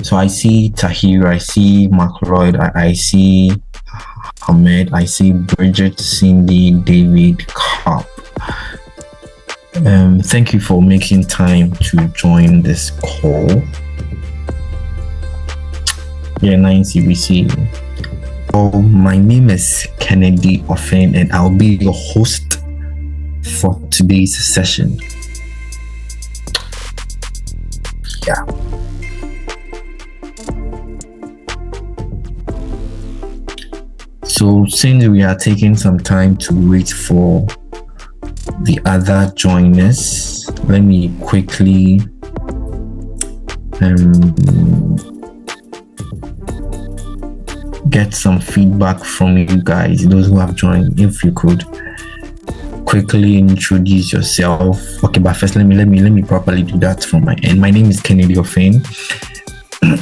So I see Tahir, I see Mark Lloyd, I see Ahmed, I see Bridget, Cindy, David, Carp. Thank you for making time to join this call. Yeah, 9CBC. So my name is Kennedy Ofen, and I'll be your host for today's session. Yeah. So since we are taking some time to wait for the other joiners, let me quickly get some feedback from you guys, those who have joined. If you could quickly introduce yourself. Okay, but first let me properly do that from my end. My name is Kennedy Ofen.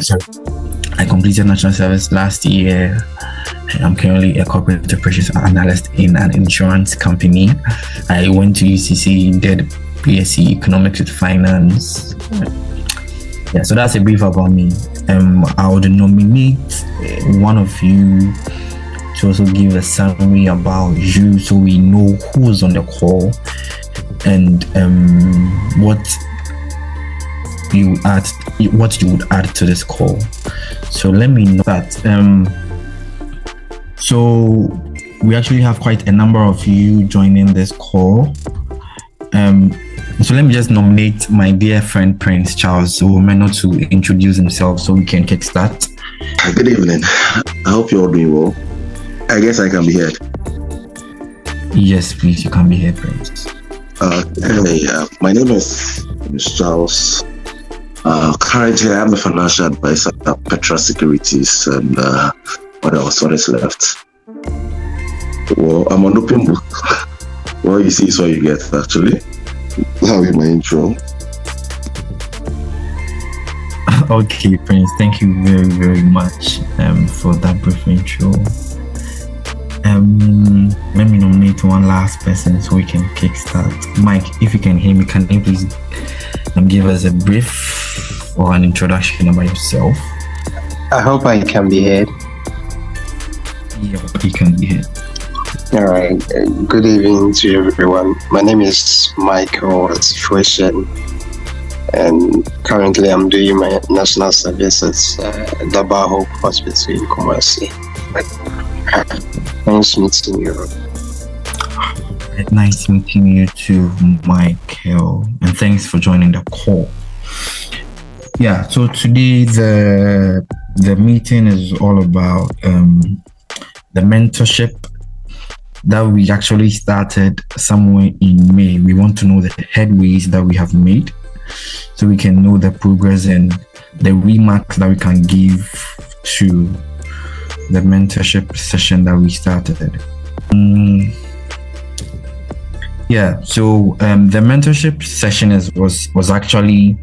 So I completed national service last year. I'm currently a corporate operations analyst in an insurance company. I went to UCC, did BSc Economics with Finance. Yeah, so that's a brief about me. I would nominate one of you to also give a summary about you, so we know who's on the call and what you would add to this call. So let me know that. So we actually have quite a number of you joining this call. So let me just nominate my dear friend Prince Charles, who may not to introduce himself so we can kickstart. Good evening. I hope you're all doing well. I guess I can be heard. Yes, please, you can be heard, Prince. My name is Charles. Currently, I'm a financial advisor at Petra Securities, and what is left? Well, I'm an open book. What you see is what you get, actually. That'll be my intro. Okay, Prince, thank you very, very much for that brief intro. Let me nominate one last person so we can kickstart. Mike, if you can hear me, can you please give us a brief or an introduction about yourself? I hope I can be heard. Yeah, you can be heard. All right. Good evening to everyone. My name is Michael Situation, and currently I'm doing my national service at Daba Hope Hospital in Kumasi. Nice meeting you. Nice meeting you too, Michael, and thanks for joining the call. Yeah, so today the meeting is all about the mentorship that we actually started somewhere in May. We want to know the headways that we have made so we can know the progress and the remarks that we can give to the mentorship session that we started. So the mentorship session was actually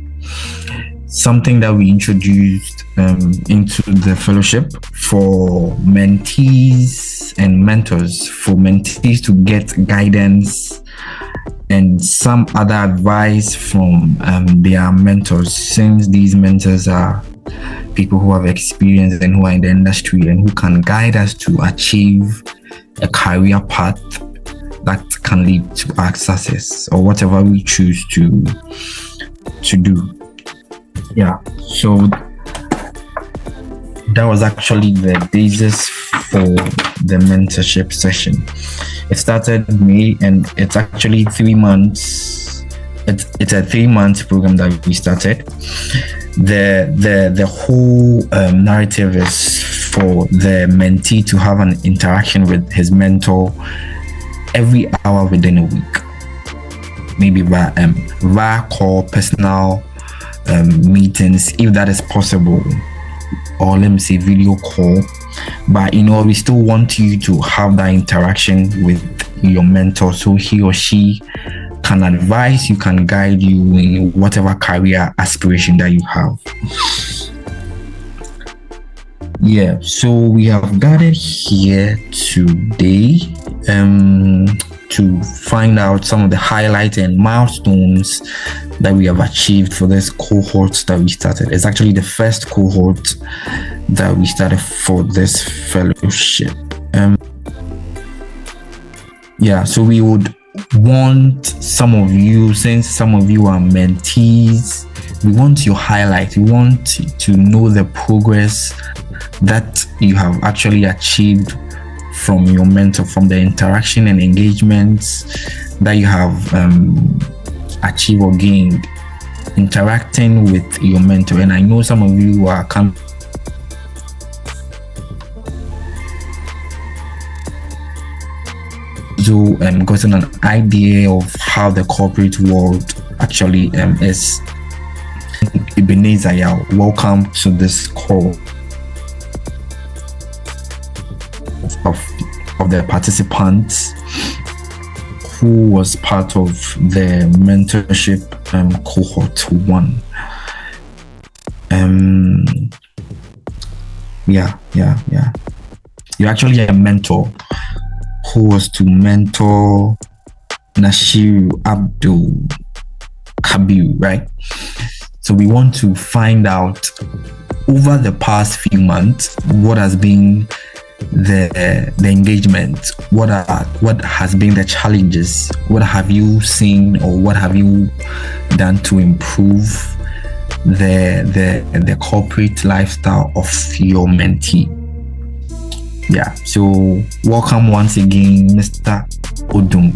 something that we introduced into the fellowship for mentees and mentors, for mentees to get guidance and some other advice from their mentors, since these mentors are people who have experience and who are in the industry and who can guide us to achieve a career path that can lead to our success or whatever we choose to do. Yeah, so that was actually the basis for the mentorship session. It started May, and it's actually 3 months. It's a 3-month program that we started. The whole narrative is for the mentee to have an interaction with his mentor every hour within a week, maybe via call, personal meetings, if that is possible, or let me say video call. But we still want you to have that interaction with your mentor, so he or she can advise you, can guide you in whatever career aspiration that you have. So we have gathered here today to find out some of the highlights and milestones that we have achieved for this cohort that we started. It's actually the first cohort that we started for this fellowship. So we would want some of you, since some of you are mentees, we want your highlight. We want to know the progress that you have actually achieved from your mentor, from the interaction and engagements that you have achieved or gained interacting with your mentor. And I know some of you are coming gotten an idea of how the corporate world actually is. Ebenezer, welcome to this call of the participants who was part of the mentorship cohort 1. You're actually a mentor who was to mentor Nashiru Abdul Kabir, right? So we want to find out over the past few months what has been the engagement, what has been the challenges, what have you seen or what have you done to improve the corporate lifestyle of your mentee. So welcome once again, Mr. Odum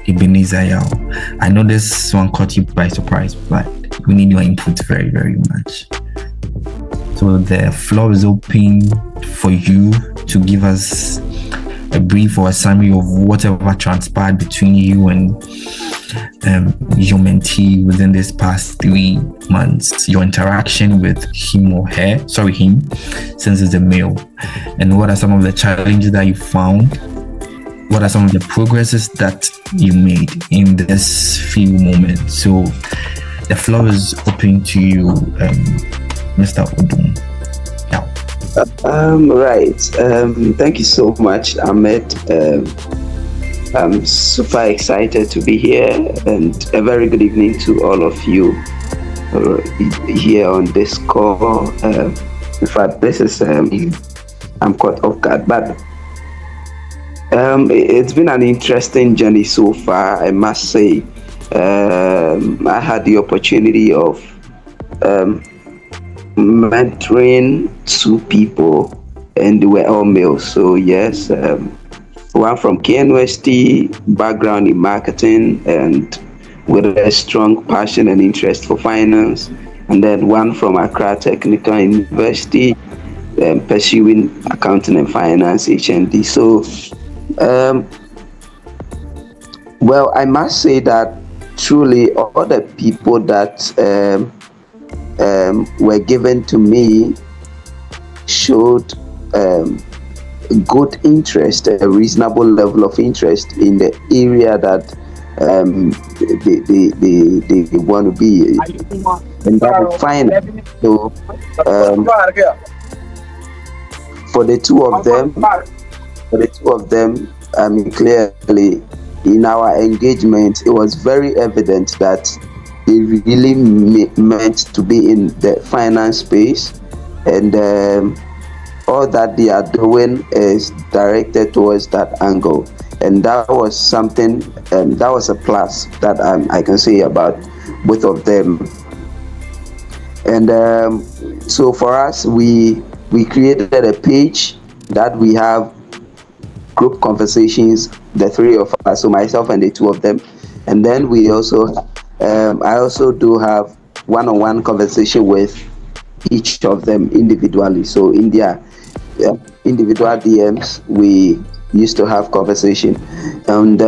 Ebenezer. I know this one caught you by surprise, but we need your input very, very much. So the floor is open for you to give us a brief or a summary of whatever transpired between you and your mentee within this past 3 months, your interaction with him or her, him, since it's a male, and what are some of the challenges that you found, what are some of the progresses that you made in this few moments. So the floor is open to you, Mr. Odum. Right. Thank you so much, Ahmed. I'm super excited to be here, and a very good evening to all of you here on this call. In fact, this is I'm caught off guard, but it's been an interesting journey so far, I must say. I had the opportunity of mentoring 2 people, and they were all males. So yes, one from KNUST, background in marketing and with a strong passion and interest for finance, and then one from Accra Technical University, pursuing accounting and finance, HND. So well, I must say that truly all the people that were given to me showed good interest, a reasonable level of interest in the area that they want to be, and that is fine. So for the two of them, I mean, clearly in our engagement, it was very evident that they really meant to be in the finance space, and all that they are doing is directed towards that angle, and that was something, that was a plus that I can say about both of them. And so for us, we created a page that we have group conversations, the 3 of us, so myself and the 2 of them, and then we also I also do have one-on-one conversation with each of them individually. So in their individual DMs, we used to have conversation, and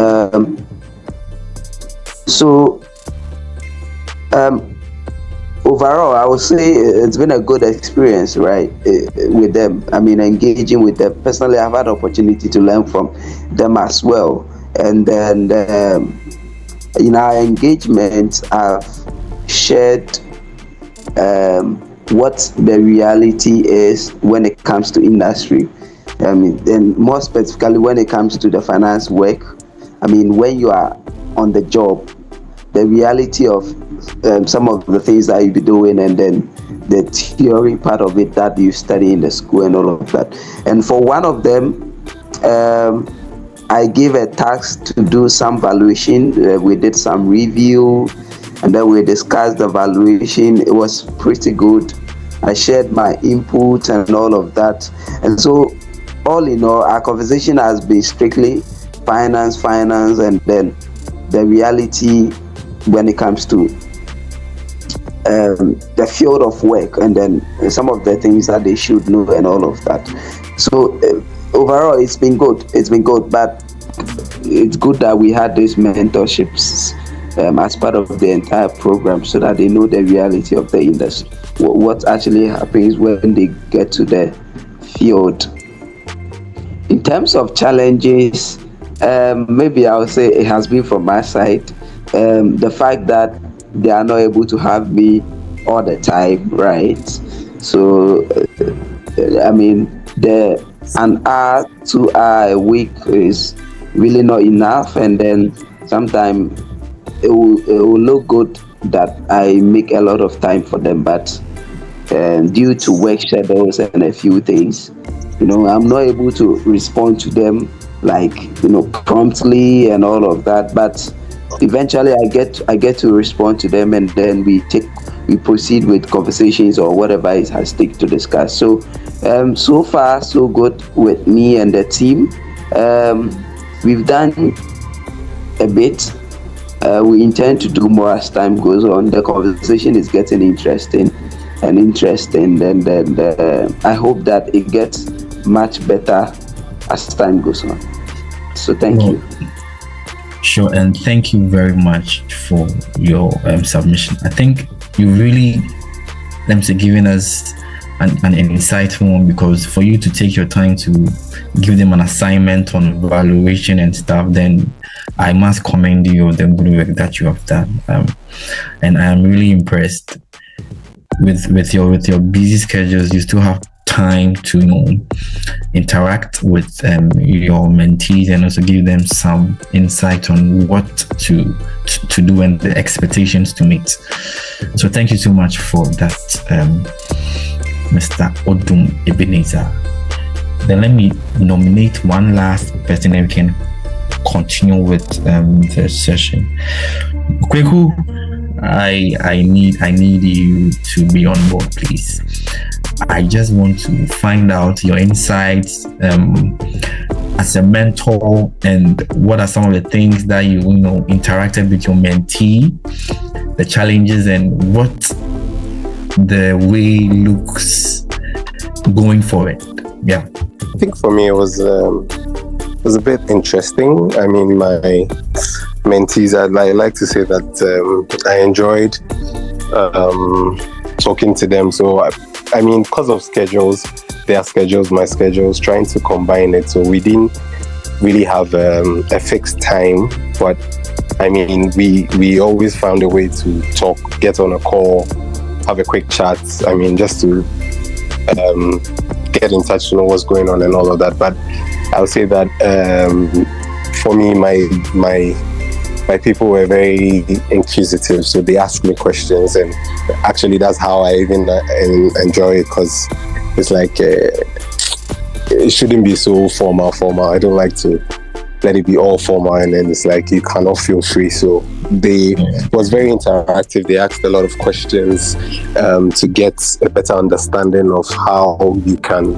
so overall, I would say it's been a good experience, right, with them. I mean, engaging with them. Personally, I've had the opportunity to learn from them as well, and then in our engagement, I've shared what the reality is when it comes to industry. And more specifically, when it comes to the finance work, when you are on the job, the reality of some of the things that you be doing, and then the theory part of it that you study in the school and all of that. And for one of them, I gave a task to do some valuation. We did some review, and then we discussed the valuation. It was pretty good. I shared my input and all of that. And so, all in all, our conversation has been strictly finance, and then the reality when it comes to the field of work, and then some of the things that they should know and all of that. So overall, it's been good, but it's good that we had these mentorships as part of the entire program, so that they know the reality of the industry, what actually happens when they get to the field. In terms of challenges, maybe I would say it has been from my side, the fact that they are not able to have me all the time, right? So an hour, 2 hour a week is really not enough, and then sometimes it will look good that I make a lot of time for them, but due to work schedules and a few things, I'm not able to respond to them promptly and all of that. But eventually I get to respond to them, and then we proceed with conversations or whatever is at stake to discuss. So so far so good with me and the team. We've done a bit. We intend to do more as time goes on. The conversation is getting interesting, and then I hope that it gets much better as time goes on. So thank you. Sure, and thank you very much for your submission. I think you really given us an insightful one, because for you to take your time to give them an assignment on evaluation and stuff, then I must commend you on the good work that you have done. And I am really impressed with your busy schedules. You still have time to interact with your mentees, and also give them some insight on what to do and the expectations to meet. So thank you so much for that, Mr. Odum Ebenezer. Then let me nominate one last person, and we can continue with the session. Kweku, I need you to be on board, please. I just want to find out your insights as a mentor, and what are some of the things that you interacted with your mentee, the challenges, and what the way looks going forward. Yeah, I think for me it was a bit interesting. My mentees, I like to say that I enjoyed talking to them. So because of schedules, their schedules, my schedules, trying to combine it. So we didn't really have a fixed time, but we always found a way to talk, get on a call, have a quick chat. Just to get in touch to know what's going on and all of that. But I would say that for me, my people were very inquisitive, so they asked me questions, and actually that's how I even enjoy it, because it's like it shouldn't be so formal. I don't like to let it be all formal, and then it's like you cannot feel free. So it was very interactive. They asked a lot of questions to get a better understanding of how you can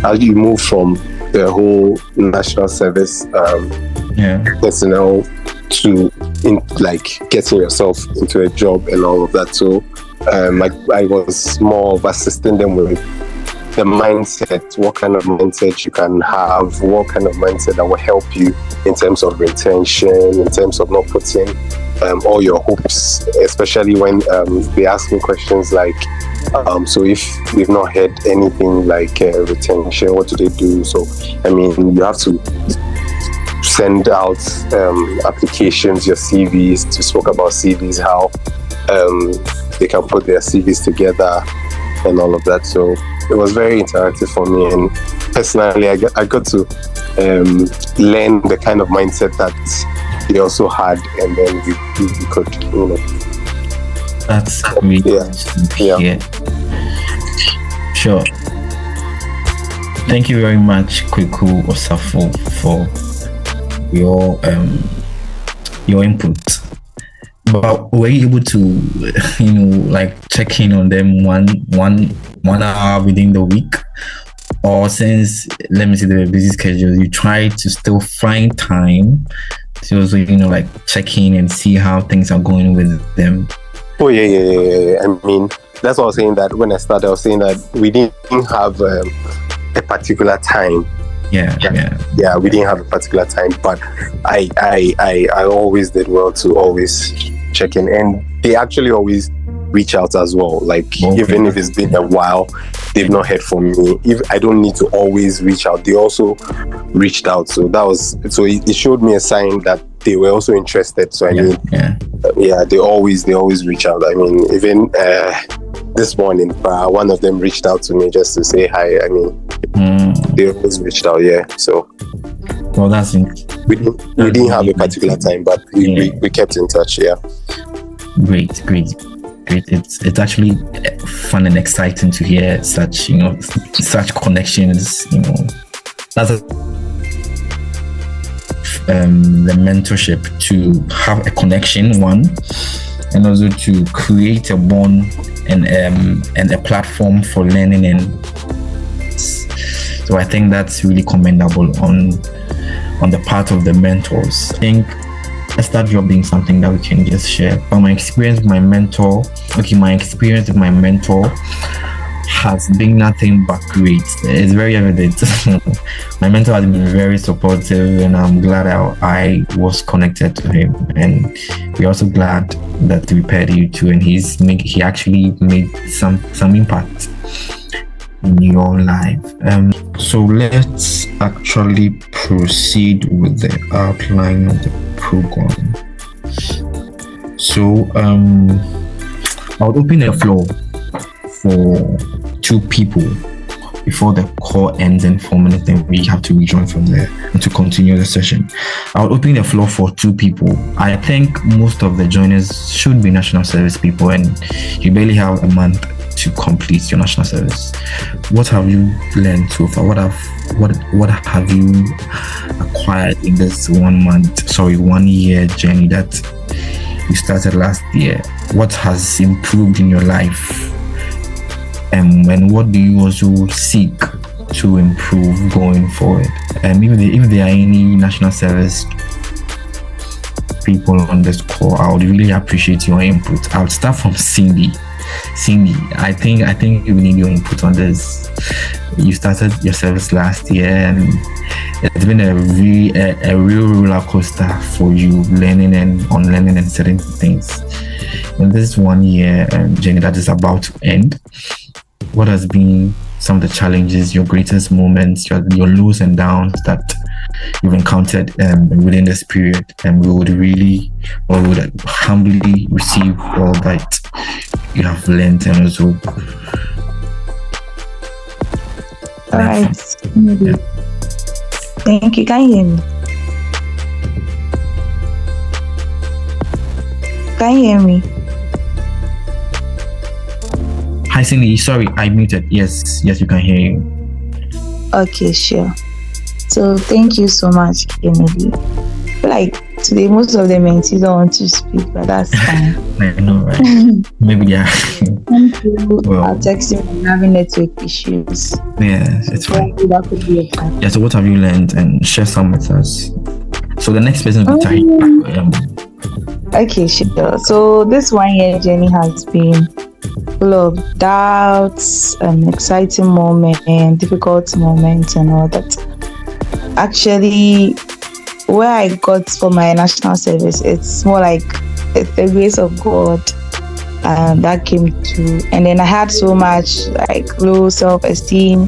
how you move from the whole national service personnel to getting yourself into a job and all of that. So I was more of assisting them with the mindset, what kind of mindset you can have, what kind of mindset that will help you in terms of retention, in terms of not putting all your hopes, especially when they ask me questions like, so if we've not heard anything like retention, what do they do? So, you have to send out applications, your CVs, to spoke about CVs, how they can put their CVs together and all of that. So it was very interactive for me, and personally, I got to learn the kind of mindset that he also had, and then we could, That's great. Yeah. Sure. Thank you very much, Kweku Osafo, for your input. But were you able to, check in on them one hour within the week? Or since, let me say, the busy schedule, you try to still find time to also, check in and see how things are going with them? Oh, yeah. I mean, that's what I was saying, that when I started, I was saying that we didn't have a particular time. Yeah, we didn't have a particular time, but I always did well to always check in, and they actually always reach out as well. Even if it's been a while, they've not heard from me. If I don't need to always reach out, they also reached out. So it showed me a sign that they were also interested. So they always reach out. I mean, even this morning, one of them reached out to me just to say hi. I mean, they always reached out. Yeah. So, well, that's we didn't have a particular time, but we kept in touch. Yeah. Great. It's actually fun and exciting to hear such connections. That's the mentorship, to have a connection, one, and also to create a bond and a platform for learning. And so I think that's really commendable on the part of the mentors. I think that job being something that we can just share. But my experience with my mentor has been nothing but great. It's very evident. My mentor has been very supportive, and I'm glad I was connected to him. And we're also glad that we paired you two, and he actually made some impact in your life. So let's actually proceed with the outline of the program. So I'll open the floor for 2 people before the call ends in 4 minutes. Then we have to rejoin from there and to continue the session. I'll open the floor for 2 people. I think most of the joiners should be national service people, and you barely have a month to complete your national service. What have you learned so far? What have you acquired in this 1 year journey that you started last year? What has improved in your life? And what do you also seek to improve going forward? If there are any national service people on this call, I would really appreciate your input. I would start from Cindy, I think we need your input on this. You started your service last year, and it's been a real roller coaster for you, learning and unlearning and certain things. In this 1 year journey that is about to end, what has been some of the challenges, your greatest moments, your lows and downs that you've encountered within this period? And we would humbly receive all that you have learned and also. All right. Yeah. Thank you. Can you hear me? Can you hear me? Hi, Cindy. Sorry, I muted. Yes, you can hear you. Okay, sure. So thank you so much, Kennedy. Today, most of the mentees don't want to speak, but that's fine. I know, right? Maybe, yeah. Thank you. Well, I'll text you when I'm having network issues. Yeah, it's fine. That could be a time. Yeah, so what have you learned? And share some with us. So the next person will be Tari. Okay, sure. So this 1 year journey has been full of doubts and exciting moments and difficult moments and all that. Actually, where I got for my national service, it's more like it's the grace of God that came through. And then I had so much low self-esteem.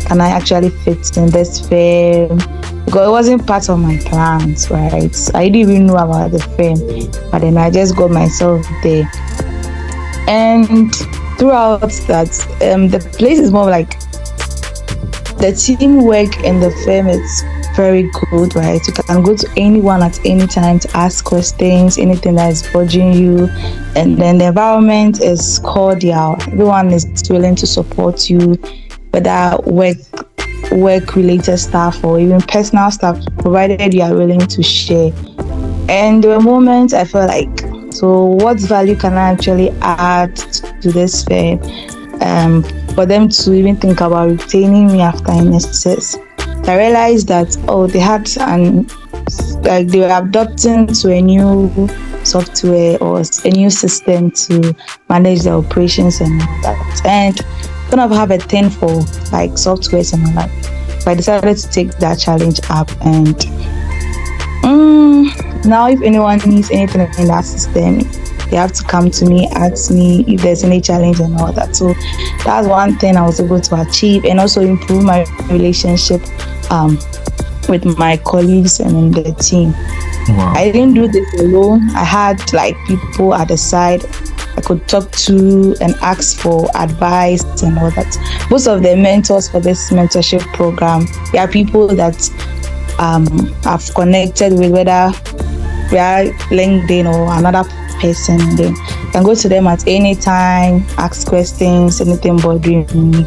Can I actually fit in this firm? Because it wasn't part of my plans, right? I didn't even know about the firm, but then I just got myself there. And throughout that, the place is more like the teamwork in the firm is very good, right? You can go to anyone at any time to ask questions, anything that is bothering you. And then the environment is cordial. Everyone is willing to support you, whether work-related stuff or even personal stuff, provided you are willing to share. And there were moments I felt like, so what value can I actually add to this firm? For them to even think about retaining me after NSS. I realized that they were adopting to a new software or a new system to manage the operations and all that. And kind of have a thing for like softwares and all that. So I decided to take that challenge up, and now if anyone needs anything in that system, they have to come to me, ask me if there's any challenge and all that. So that's one thing I was able to achieve, and also improve my relationship with my colleagues and in the team. Wow. I didn't do this alone. I had like people at the side I could talk to and ask for advice and all that. Most of the mentors for this mentorship program, they are people that I've connected with, whether we are LinkedIn or another person. Then you can go to them at any time, ask questions, anything bothering me.